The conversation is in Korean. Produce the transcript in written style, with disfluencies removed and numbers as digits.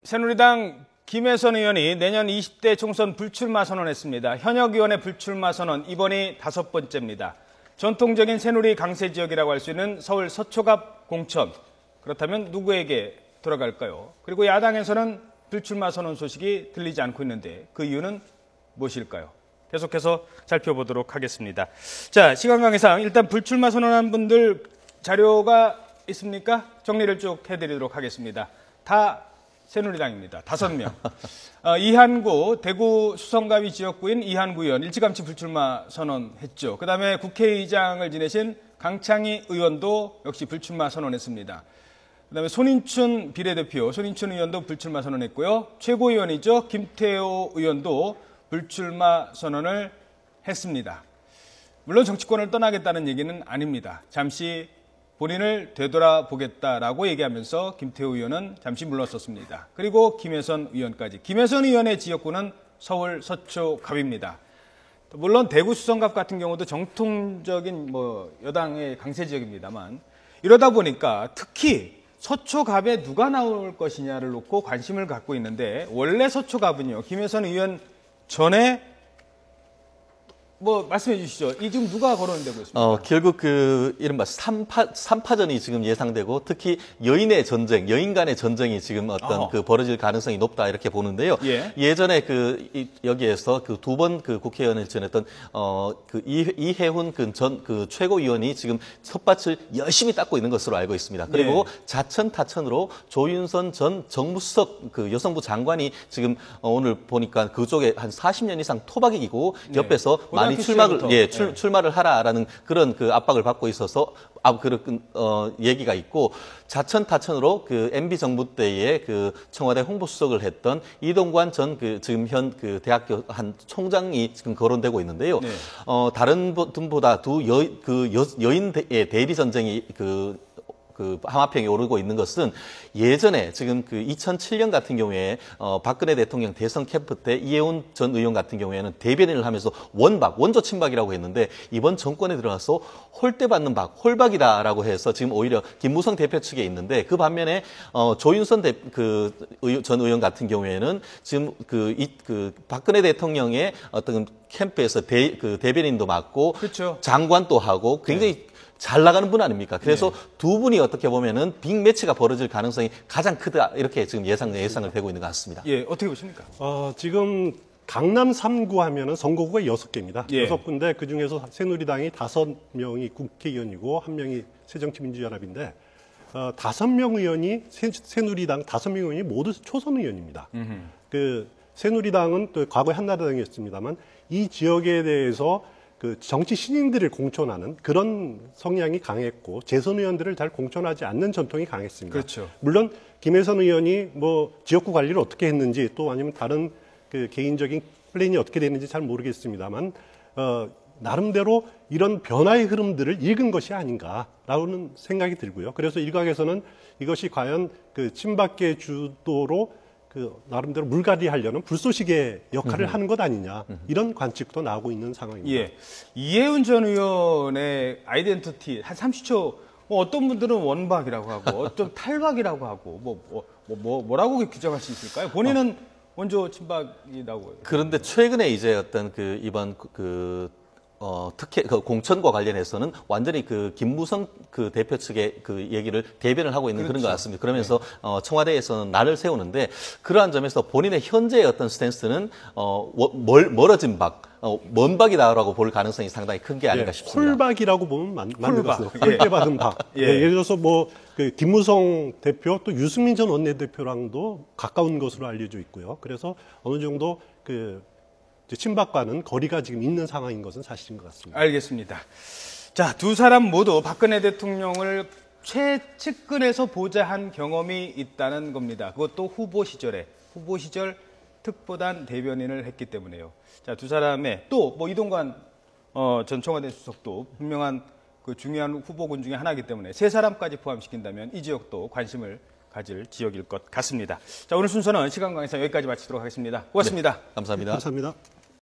새누리당 김혜선 의원이 내년 20대 총선 불출마 선언했습니다. 현역 의원의 불출마 선언, 이번이 5번째입니다. 전통적인 새누리 강세 지역이라고 할 수 있는 서울 서초갑 공천. 그렇다면 누구에게 돌아갈까요? 그리고 야당에서는 불출마 선언 소식이 들리지 않고 있는데 그 이유는 무엇일까요? 계속해서 살펴보도록 하겠습니다. 자, 시간 관계상 일단 불출마 선언한 분들 자료가 있습니까? 정리를 쭉 해드리도록 하겠습니다. 다 새누리당입니다. 5명. 이한구 대구 수성갑이 지역구인 이한구 의원 일찌감치 불출마 선언했죠. 그다음에 국회의장을 지내신 강창희 의원도 역시 불출마 선언했습니다. 그다음에 손인춘 비례대표, 손인춘 의원도 불출마 선언했고요. 최고위원이죠. 김태호 의원도 불출마 선언을 했습니다. 물론 정치권을 떠나겠다는 얘기는 아닙니다. 잠시 본인을 되돌아보겠다라고 얘기하면서 김태호 의원은 잠시 물러섰습니다. 그리고 김혜선 의원까지. 김혜선 의원의 지역구는 서울 서초갑입니다. 물론 대구 수성갑 같은 경우도 정통적인 여당의 강세 지역입니다만 이러다 보니까 특히 서초갑에 누가 나올 것이냐를 놓고 관심을 갖고 있는데 원래 서초갑은요. 김혜선 의원 전에 말씀해 주시죠. 이 지금 누가 거론되고 있습니까? 결국 이른바 3파전이 지금 예상되고 특히 여인의 전쟁, 여인 간의 전쟁이 지금 벌어질 가능성이 높다 이렇게 보는데요. 예. 예전에 여기에서 두 번 국회의원을 지냈던 이해훈 전 최고위원이 지금 텃밭을 열심히 닦고 있는 것으로 알고 있습니다. 그리고 예. 자천 타천으로 조윤선 전 정무수석 여성부 장관이 지금 오늘 보니까 그쪽에 한 40년 이상 토박이고 옆에서 많이 출마를 하라라는 그런 압박을 받고 있어서 얘기가 있고 자천 타천으로 MB 정부 때에 청와대 홍보수석을 했던 이동관 전 지금 현 대학교 한 총장이 지금 거론되고 있는데요. 네. 다른 분보다 여인의 대리 전쟁이 하마평에 오르고 있는 것은 예전에 지금 2007년 같은 경우에 박근혜 대통령 대선 캠프 때 이해훈 전 의원 같은 경우에는 대변인을 하면서 원조 친박이라고 했는데 이번 정권에 들어가서 홀대 받는 홀박이다라고 해서 지금 오히려 김무성 대표 측에 있는데 그 반면에 조윤선 전 의원 같은 경우에는 지금 박근혜 대통령의 어떤 캠프에서 대변인도 맡고 그렇죠. 장관도 하고 굉장히 네. 잘 나가는 분 아닙니까? 그래서 네. 두 분이 어떻게 보면은 빅매치가 벌어질 가능성이 가장 크다 이렇게 지금 예상을 되고 있는 것 같습니다. 예, 어떻게 보십니까? 지금 강남 3구 하면은 선거구가 6개입니다. 예. 6구인데 그 중에서 새누리당이 5명이 국회의원이고 1명이 새정치민주연합인데 5명 의원이 새누리당 5명 의원이 모두 초선 의원입니다. 새누리당은 또 과거에 한나라당이었습니다만 이 지역에 대해서 정치 신인들을 공천하는 그런 성향이 강했고 재선 의원들을 잘 공천하지 않는 전통이 강했습니다. 그렇죠. 물론 김혜선 의원이 지역구 관리를 어떻게 했는지 또 아니면 다른 개인적인 플랜이 어떻게 됐는지 잘 모르겠습니다만 나름대로 이런 변화의 흐름들을 읽은 것이 아닌가라는 생각이 들고요. 그래서 일각에서는 이것이 과연 친박계 주도로 나름대로 물갈이하려는 불쏘시개 역할을 하는 것 아니냐 이런 관측도 나오고 있는 상황입니다. 예. 이해훈 전 의원의 아이덴티티 한 30초 어떤 분들은 원박이라고 하고 어떤 탈박이라고 하고 뭐라고 규정할 수 있을까요? 본인은 원조 친박이라고. 그런데 최근에 이제 이번 특히 공천과 관련해서는 완전히 김무성 대표 측의 얘기를 대변을 하고 있는 그렇죠. 그런 것 같습니다. 그러면서 네. 청와대에서는 날을 세우는데 그러한 점에서 본인의 현재의 어떤 스탠스는 멀어진 먼 박이다라고 볼 가능성이 상당히 큰 게 아닌가 싶습니다. 홀박이라고 보면 맞는 것 같습니다. 홀대 받은 박. 예. 예를 들어서 김무성 대표 또 유승민 전 원내대표랑도 가까운 것으로 알려져 있고요. 그래서 어느 정도 친박과는 거리가 지금 있는 상황인 것은 사실인 것 같습니다. 알겠습니다. 자, 두 사람 모두 박근혜 대통령을 최측근에서 보좌한 경험이 있다는 겁니다. 그것도 후보 시절 특보단 대변인을 했기 때문에요. 자, 두 사람의 또 이동관 전 청와대 수석도 분명한 중요한 후보군 중에 하나이기 때문에 세 사람까지 포함시킨다면 이 지역도 관심을 가질 지역일 것 같습니다. 자, 오늘 순서는 시간 관계상 여기까지 마치도록 하겠습니다. 고맙습니다. 네, 감사합니다. 감사합니다.